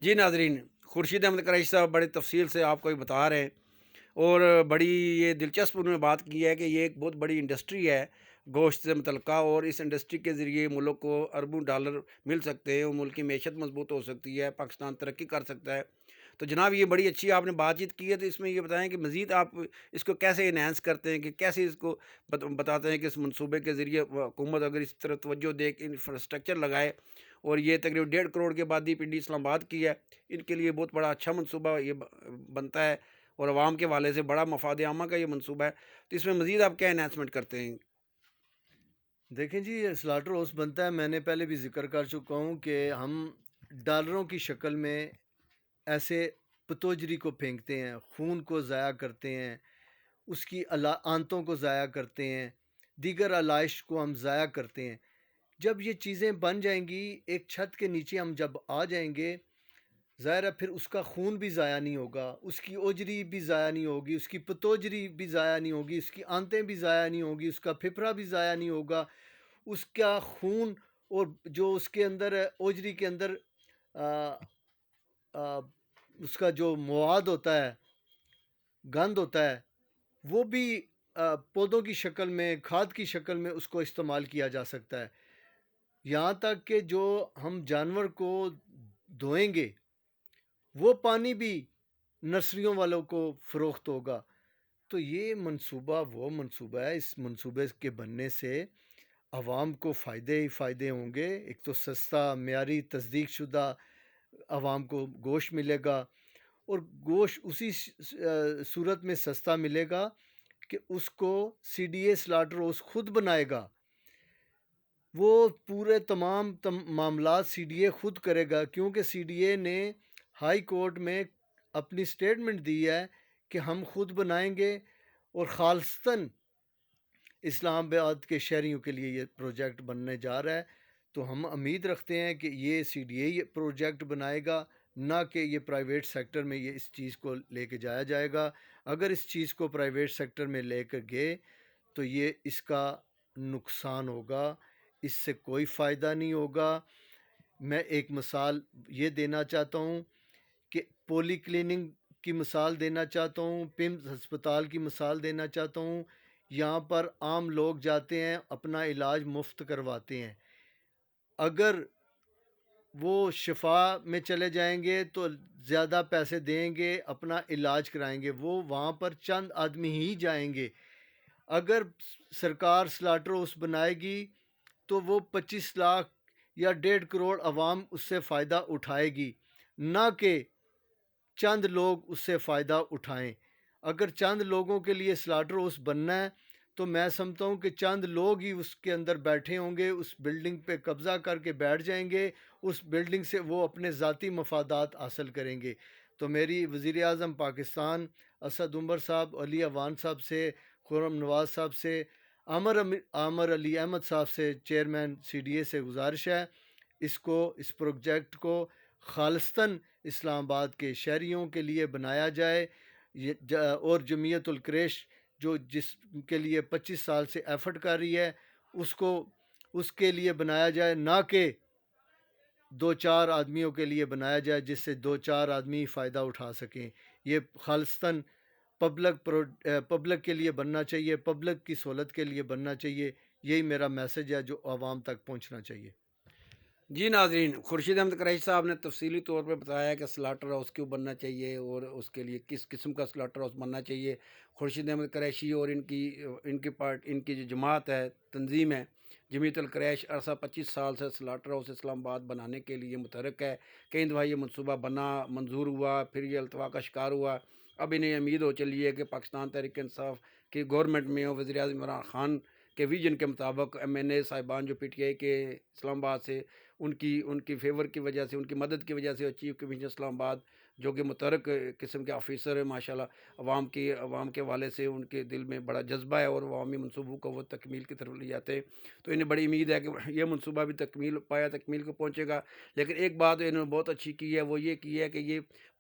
جی ناظرین، خورشید احمد قریشی صاحب بڑی تفصیل سے آپ کو یہ بتا رہے ہیں، اور بڑی یہ دلچسپ انہوں نے بات کی ہے کہ یہ ایک بہت بڑی انڈسٹری ہے گوشت سے متعلقہ، اور اس انڈسٹری کے ذریعے ملک کو اربوں ڈالر مل سکتے ہیں اور ملک کی معیشت مضبوط ہو سکتی ہے، پاکستان ترقی کر سکتا ہے۔ تو جناب یہ بڑی اچھی آپ نے بات چیت کی ہے، تو اس میں یہ بتائیں کہ مزید آپ اس کو کیسے انہینس کرتے ہیں، کہ کیسے اس کو بتاتے ہیں کہ اس منصوبے کے ذریعے حکومت اگر اس طرح توجہ دے کے انفراسٹرکچر لگائے، اور یہ تقریباً 1.5 کروڑ کے بعد پنڈی اسلام آباد کی ہے، ان کے لیے بہت بڑا اچھا منصوبہ یہ بنتا ہے، اور عوام کے والے سے بڑا مفاد عامہ کا یہ منصوبہ ہے، تو اس میں مزید آپ کیا انہینسمنٹ کرتے ہیں؟ دیکھیں جی، یہ سلاٹر ہاؤس بنتا ہے، میں نے پہلے بھی ذکر کر چکا ہوں کہ ہم ڈالروں کی شکل میں ایسے پتوجری کو پھینکتے ہیں، خون کو ضائع کرتے ہیں، اس کی آنتوں کو ضائع کرتے ہیں، دیگر علائش کو ہم ضائع کرتے ہیں۔ جب یہ چیزیں بن جائیں گی، ایک چھت کے نیچے ہم جب آ جائیں گے، ظاہر ہے پھر اس کا خون بھی ضائع نہیں ہوگا، اس کی اوجری بھی ضائع نہیں ہوگی، اس کی پتوجری بھی ضائع نہیں ہوگی، اس کی آنتیں بھی ضائع نہیں ہوگی، اس کا پھپھڑا بھی ضائع نہیں ہوگا، اس کا خون اور جو اس کے اندر اوجری کے اندر آ، آ، اس کا جو مواد ہوتا ہے، گند ہوتا ہے، وہ بھی پودوں کی شکل میں، کھاد کی شکل میں اس کو استعمال کیا جا سکتا ہے۔ یہاں تک کہ جو ہم جانور کو دھوئیں گے، وہ پانی بھی نرسریوں والوں کو فروخت ہوگا۔ تو یہ منصوبہ وہ منصوبہ ہے، اس منصوبے کے بننے سے عوام کو فائدے ہی فائدے ہوں گے۔ ایک تو سستا، معیاری، تصدیق شدہ عوام کو گوشت ملے گا، اور گوشت اسی صورت میں سستا ملے گا کہ اس کو C D A slaughter house خود بنائے گا، وہ پورے تمام معاملات سی ڈی اے خود کرے گا، کیونکہ سی ڈی اے نے ہائی کورٹ میں اپنی سٹیٹمنٹ دی ہے کہ ہم خود بنائیں گے، اور خالصتاً اسلام آباد کے شہریوں کے لیے یہ پروجیکٹ بننے جا رہا ہے۔ تو ہم امید رکھتے ہیں کہ یہ سی ڈی اے یہ پروجیکٹ بنائے گا، نہ کہ یہ پرائیویٹ سیکٹر میں یہ اس چیز کو لے کے جایا جائے گا۔ اگر اس چیز کو پرائیویٹ سیکٹر میں لے کر گئے تو یہ اس کا نقصان ہوگا، اس سے کوئی فائدہ نہیں ہوگا۔ میں ایک مثال یہ دینا چاہتا ہوں کہ پولی کلیننگ کی مثال دینا چاہتا ہوں، پمز ہسپتال کی مثال دینا چاہتا ہوں۔ یہاں پر عام لوگ جاتے ہیں، اپنا علاج مفت کرواتے ہیں۔ اگر وہ شفا میں چلے جائیں گے تو زیادہ پیسے دیں گے، اپنا علاج کرائیں گے، وہ وہاں پر چند آدمی ہی جائیں گے۔ اگر سرکار سلاٹر ہاؤس بنائے گی تو وہ 25 لاکھ یا 1.5 کروڑ عوام اس سے فائدہ اٹھائے گی، نہ کہ چند لوگ اس سے فائدہ اٹھائیں۔ اگر چند لوگوں کے لیے سلاٹر ہاؤس بننا ہے تو میں سمجھتا ہوں کہ چند لوگ ہی اس کے اندر بیٹھے ہوں گے، اس بلڈنگ پہ قبضہ کر کے بیٹھ جائیں گے، اس بلڈنگ سے وہ اپنے ذاتی مفادات حاصل کریں گے۔ تو میری وزیر اعظم پاکستان اسد عمر صاحب، علی اوان صاحب سے، خرم نواز صاحب سے، عامر علی احمد صاحب سے، چیئرمین سی ڈی اے سے گزارش ہے، اس پروجیکٹ کو خالصتاً اسلام آباد کے شہریوں کے لیے بنایا جائے، اور جمعیت القریش جو جس کے لیے 25 سال سے ایفرٹ کر رہی ہے، اس کے لیے بنایا جائے، نہ کہ 2-4 آدمیوں کے لیے بنایا جائے جس سے 2-4 آدمی فائدہ اٹھا سکیں۔ یہ خالصتاً پبلک کے لیے بننا چاہیے، پبلک کی سہولت کے لیے بننا چاہیے۔ یہی میرا میسج ہے جو عوام تک پہنچنا چاہیے۔ جی ناظرین، خورشید احمد قریشی صاحب نے تفصیلی طور پہ بتایا کہ سلاٹر ہاؤس کیوں بننا چاہیے اور اس کے لیے کس قسم کا سلاٹر ہاؤس بننا چاہیے۔ خورشید احمد قریشی اور ان کی جو جماعت ہے، تنظیم ہے جمعیت القریش، عرصہ 25 سال سے سلاٹر ہاؤس اسلام آباد بنانے کے لیے متحرک ہے۔ کئی دفعہ یہ منصوبہ بنا، منظور ہوا، پھر یہ التوا کا شکار ہوا۔ اب انہیں امید ہو چلی ہے کہ پاکستان تحریک انصاف کی گورنمنٹ میں اور وزیر اعظم عمران خان کے ویژن کے مطابق ایم این اے صاحبان جو پی ٹی آئی کے اسلام آباد سے، ان کی فیور کی وجہ سے، ان کی مدد کی وجہ سے، اور چیف کمشنر اسلام آباد جو کہ متحرک قسم کے آفیسر ہیں ماشاءاللہ، عوام کے حوالے سے ان کے دل میں بڑا جذبہ ہے اور عوامی منصوبوں کو وہ تکمیل کی طرف لے جاتے ہیں۔ تو انہیں بڑی امید ہے کہ یہ منصوبہ بھی تکمیل کو پہنچے گا۔ لیکن ایک بات انہوں نے بہت اچھی کی ہے، وہ یہ کی ہے کہ یہ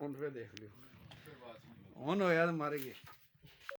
ਹੁਣ ਫਿਰ ਦੇਖ ਲਿਓ ਹੁਣ ਹੋਇਆ ਤਾਂ ਮਾਰੇਗੇ।